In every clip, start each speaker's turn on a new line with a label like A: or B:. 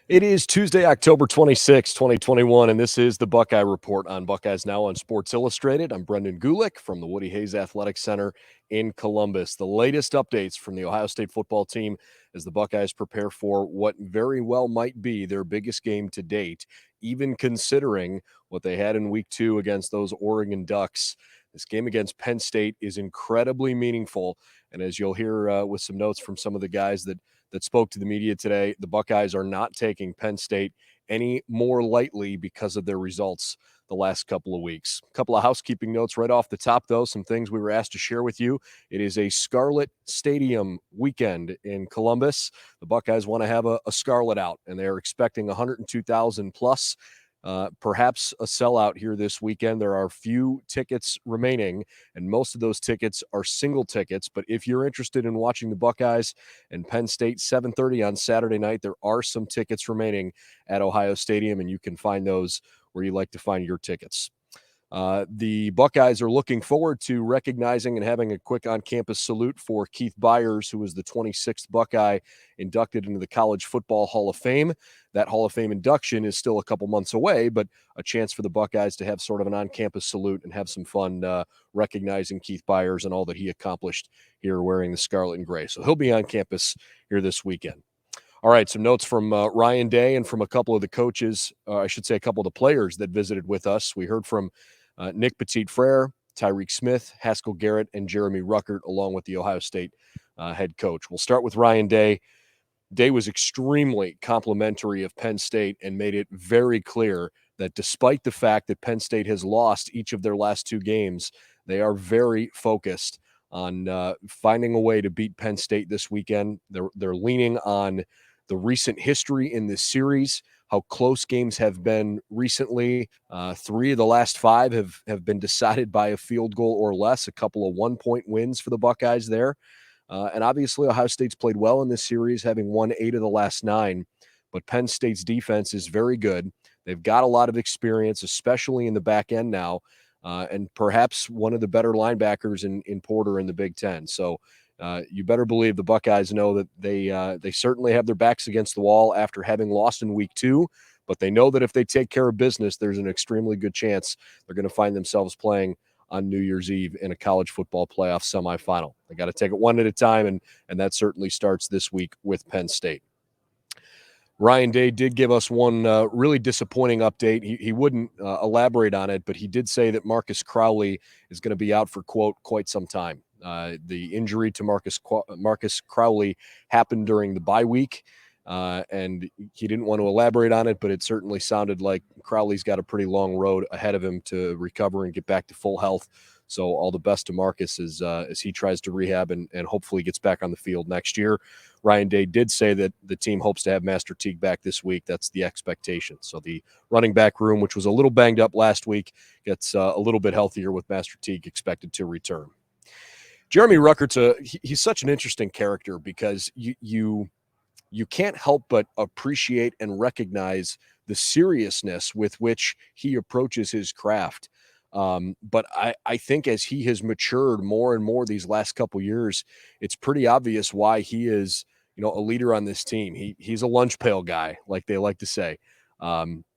A: It is Tuesday, October 26, 2021, and this is the Buckeye Report on Buckeyes Now on Sports Illustrated. I'm Brendan Gulick from the Woody Hayes Athletic Center in Columbus. The latest updates from the Ohio State football team as the Buckeyes prepare for what very well might be their biggest game to date, even considering what they had in week 2 against those Oregon Ducks. This game against Penn State is incredibly meaningful, and as you'll hear with some notes from some of the guys that spoke to the media today, the Buckeyes are not taking Penn State any more lightly because of their results the last couple of weeks. A couple of housekeeping notes right off the top, though, some things we were asked to share with you. It is a Scarlet Stadium weekend in Columbus. The Buckeyes want to have a Scarlet out, and they're expecting 102,000 plus. Perhaps a sellout here this weekend. There are few tickets remaining, and most of those tickets are single tickets. But if you're interested in watching the Buckeyes and Penn State 7:30 on Saturday night, there are some tickets remaining at Ohio Stadium, and you can find those where you like to find your tickets. The Buckeyes are looking forward to recognizing and having a quick on-campus salute for Keith Byers, who was the 26th Buckeye inducted into the College Football Hall of Fame. That Hall of Fame induction is still a couple months away, but a chance for the Buckeyes to have sort of an on-campus salute and have some fun recognizing Keith Byers and all that he accomplished here wearing the scarlet and gray. So he'll be on campus here this weekend. All right, some notes from Ryan Day and from a couple of the coaches, I should say a couple of the players that visited with us. We heard from Nick PetitFrere, Tyreek Smith, Haskell Garrett, and Jeremy Ruckert, along with the Ohio State head coach. We'll start with Ryan Day. Day was extremely complimentary of Penn State and made it very clear that despite the fact that Penn State has lost each of their last 2 games, they are very focused on finding a way to beat Penn State this weekend. They're leaning on the recent history in this series, how close games have been recently. 3 of the last 5 have been decided by a field goal or less, a couple of 1-point wins for the Buckeyes there. And obviously, Ohio State's played well in this series, having won 8 of the last 9. But Penn State's defense is very good. They've got a lot of experience, especially in the back end now, and perhaps one of the better linebackers in Porter in the Big Ten. So you better believe the Buckeyes know that they certainly have their backs against the wall after having lost in week 2, but they know that if they take care of business, there's an extremely good chance they're going to find themselves playing on New Year's Eve in a college football playoff semifinal. They got to take it one at a time, and that certainly starts this week with Penn State. Ryan Day did give us one really disappointing update. He wouldn't elaborate on it, but he did say that Marcus Crowley is going to be out for, quote, quite some time. The injury to Marcus Crowley happened during the bye week, and he didn't want to elaborate on it, but it certainly sounded like Crowley's got a pretty long road ahead of him to recover and get back to full health. So all the best to Marcus as he tries to rehab and hopefully gets back on the field next year. Ryan Day did say that the team hopes to have Master Teague back this week. That's the expectation. So the running back room, which was a little banged up last week, gets a little bit healthier with Master Teague expected to return. Jeremy Ruckert's he's such an interesting character because you can't help but appreciate and recognize the seriousness with which he approaches his craft. But I think as he has matured more and more these last couple years, it's pretty obvious why he is, a leader on this team. He's a lunch pail guy, like they like to say.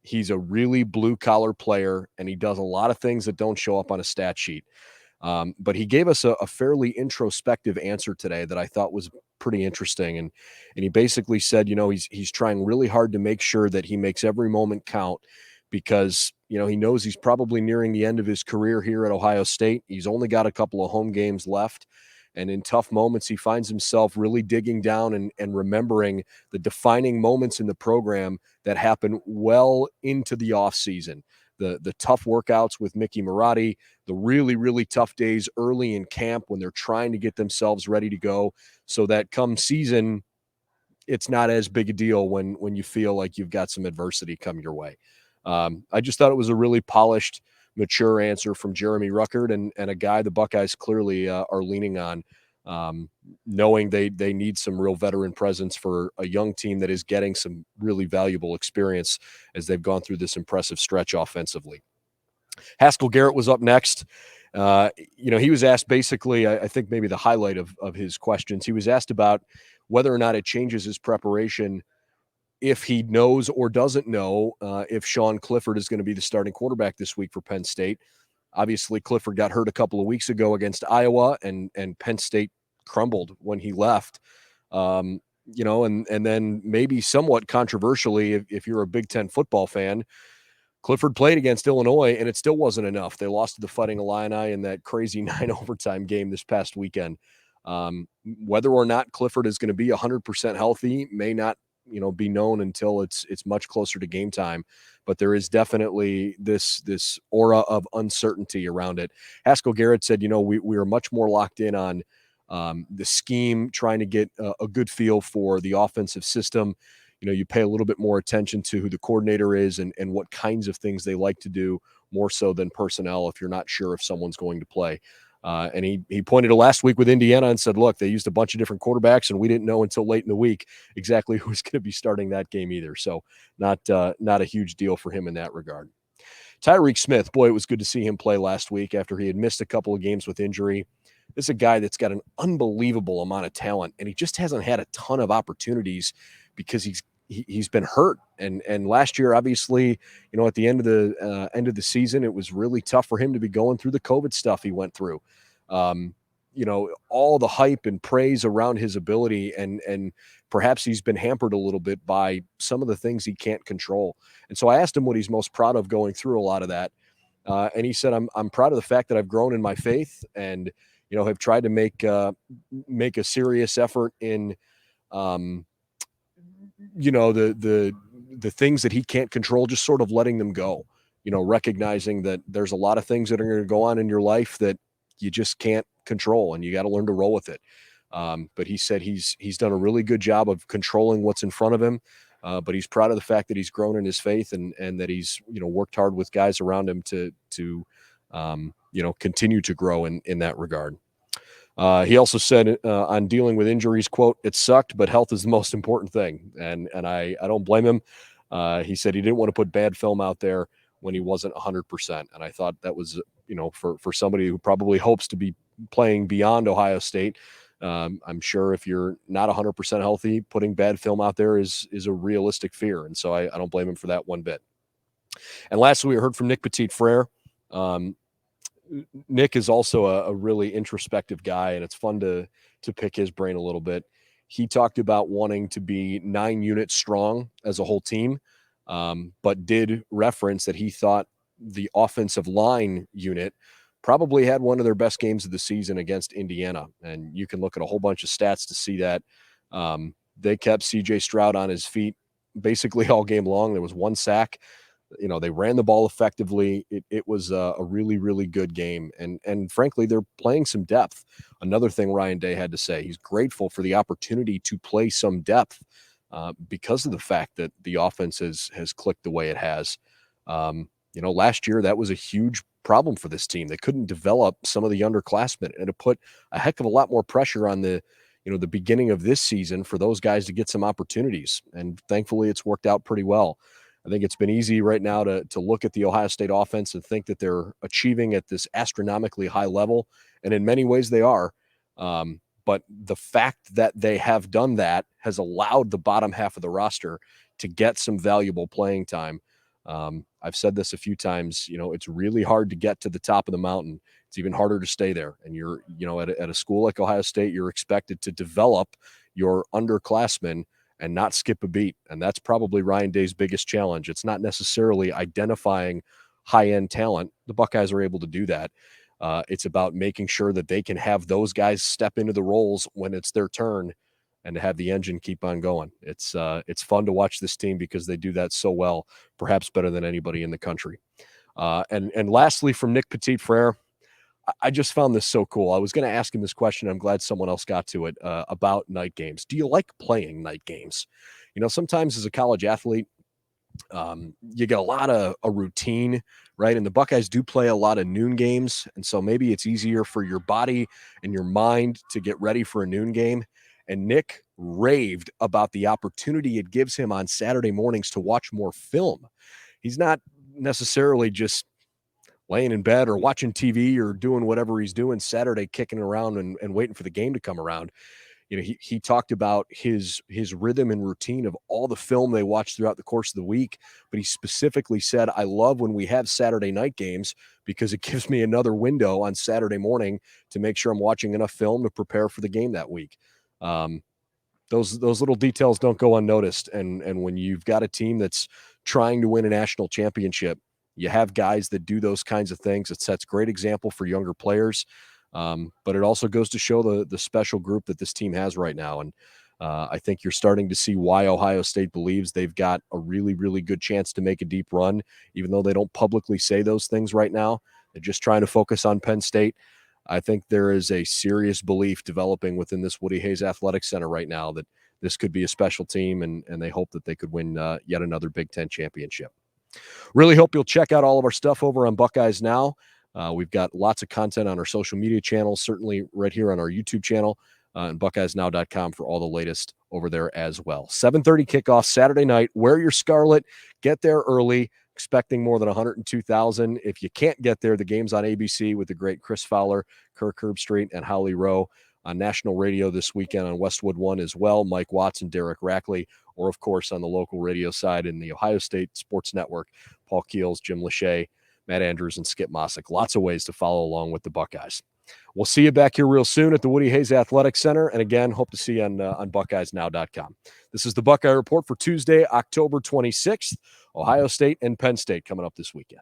A: He's a really blue collar player, and he does a lot of things that don't show up on a stat sheet. But he gave us a fairly introspective answer today that I thought was pretty interesting. And he basically said, he's trying really hard to make sure that he makes every moment count because, he knows he's probably nearing the end of his career here at Ohio State. He's only got a couple of home games left. And in tough moments, he finds himself really digging down and remembering the defining moments in the program that happen well into the offseason. The tough workouts with Mickey Marotti, the really, really tough days early in camp when they're trying to get themselves ready to go so that come season, it's not as big a deal when you feel like you've got some adversity come your way. I just thought it was a really polished, mature answer from Jeremy Ruckert and a guy the Buckeyes clearly are leaning on, knowing they need some real veteran presence for a young team that is getting some really valuable experience as they've gone through this impressive stretch offensively. Haskell Garrett was up next, He was asked basically, I think maybe the highlight of his questions, he was asked about whether or not it changes his preparation if he knows or doesn't know if Sean Clifford is going to be the starting quarterback this week for Penn State. Obviously, Clifford got hurt a couple of weeks ago against Iowa, and Penn State crumbled when he left. And then maybe somewhat controversially, if you're a Big Ten football fan, Clifford played against Illinois, and it still wasn't enough. They lost to the Fighting Illini in that crazy 9 overtime game this past weekend. Whether or not Clifford is going to be 100% healthy may not, be known until it's much closer to game time. But there is definitely this aura of uncertainty around it. Haskell Garrett said, we are much more locked in on the scheme, trying to get a good feel for the offensive system. You pay a little bit more attention to who the coordinator is and what kinds of things they like to do, more so than personnel if you're not sure if someone's going to play. And he pointed to last week with Indiana and said, look, they used a bunch of different quarterbacks, and we didn't know until late in the week exactly who was going to be starting that game either. So not a huge deal for him in that regard. Tyreek Smith, boy, it was good to see him play last week after he had missed a couple of games with injury. This is a guy that's got an unbelievable amount of talent, and he just hasn't had a ton of opportunities because he's been hurt. And last year, obviously, at the end of the season, it was really tough for him to be going through the COVID stuff he went through. All the hype and praise around his ability, and perhaps he's been hampered a little bit by some of the things he can't control. And so I asked him what he's most proud of going through a lot of that. And he said, I'm proud of the fact that I've grown in my faith and, have tried to make a serious effort in, the things that he can't control, just sort of letting them go, recognizing that there's a lot of things that are going to go on in your life that you just can't control, and you got to learn to roll with it. But he said he's done a really good job of controlling what's in front of him. But he's proud of the fact that he's grown in his faith and that he's, worked hard with guys around him to continue to grow in that regard. He also said on dealing with injuries, quote, "It sucked, but health is the most important thing." And I don't blame him. He said he didn't want to put bad film out there when he wasn't 100%. And I thought that was, for somebody who probably hopes to be playing beyond Ohio State, I'm sure if you're not 100% healthy, putting bad film out there is a realistic fear. And so I don't blame him for that one bit. And lastly, we heard from Nick PetitFrere. Nick is also a really introspective guy, and it's fun to pick his brain a little bit. He talked about wanting to be 9 units strong as a whole team, but did reference that he thought the offensive line unit probably had one of their best games of the season against Indiana. And you can look at a whole bunch of stats to see that. They kept CJ Stroud on his feet basically all game long. There was 1 sack. They ran the ball effectively. It was a really, really good game. And frankly, they're playing some depth. Another thing Ryan Day had to say, he's grateful for the opportunity to play some depth because of the fact that the offense has clicked the way it has. Last year, that was a huge problem for this team. They couldn't develop some of the underclassmen, and it put a heck of a lot more pressure on the beginning of this season for those guys to get some opportunities. And thankfully, it's worked out pretty well. I think it's been easy right now to look at the Ohio State offense and think that they're achieving at this astronomically high level. And in many ways they are. But the fact that they have done that has allowed the bottom half of the roster to get some valuable playing time. I've said this a few times, it's really hard to get to the top of the mountain. It's even harder to stay there. And you're, at a school like Ohio State, you're expected to develop your underclassmen and not skip a beat. And that's probably Ryan Day's biggest challenge. It's not necessarily identifying high-end talent. The Buckeyes are able to do that. It's about making sure that they can have those guys step into the roles when it's their turn and to have the engine keep on going. It's fun to watch this team because they do that so well, perhaps better than anybody in the country. And lastly, from Nick PetitFrere, I just found this so cool. I was going to ask him this question. I'm glad someone else got to it about night games. Do you like playing night games? Sometimes as a college athlete, you get a lot of a routine, right? And the Buckeyes do play a lot of noon games. And so maybe it's easier for your body and your mind to get ready for a noon game. And Nick raved about the opportunity it gives him on Saturday mornings to watch more film. He's not necessarily just laying in bed or watching TV or doing whatever he's doing Saturday, kicking around and waiting for the game to come around. He talked about his rhythm and routine of all the film they watch throughout the course of the week, but he specifically said, I love when we have Saturday night games because it gives me another window on Saturday morning to make sure I'm watching enough film to prepare for the game that week. Those little details don't go unnoticed, and when you've got a team that's trying to win a national championship, you have guys that do those kinds of things. It sets great example for younger players. But it also goes to show the special group that this team has right now. And I think you're starting to see why Ohio State believes they've got a really, really good chance to make a deep run, even though they don't publicly say those things right now. They're just trying to focus on Penn State. I think there is a serious belief developing within this Woody Hayes Athletic Center right now that this could be a special team, and they hope that they could win yet another Big Ten championship. Really hope you'll check out all of our stuff over on Buckeyes Now. We've got lots of content on our social media channels, certainly right here on our YouTube channel, and BuckeyesNow.com for all the latest over there as well. 7:30 kickoff Saturday night. Wear your scarlet. Get there early. Expecting more than 102,000. If you can't get there, the game's on ABC with the great Chris Fowler, Kirk Herbstreit, and Holly Rowe on national radio this weekend on Westwood One as well. Mike Watson, Derek Rackley, or of course on the local radio side in the Ohio State Sports Network, Paul Keels, Jim Lachey, Matt Andrews, and Skip Mossick. Lots of ways to follow along with the Buckeyes. We'll see you back here real soon at the Woody Hayes Athletic Center. And again, hope to see you on BuckeyesNow.com. This is the Buckeye Report for Tuesday, October 26th. Ohio State and Penn State coming up this weekend.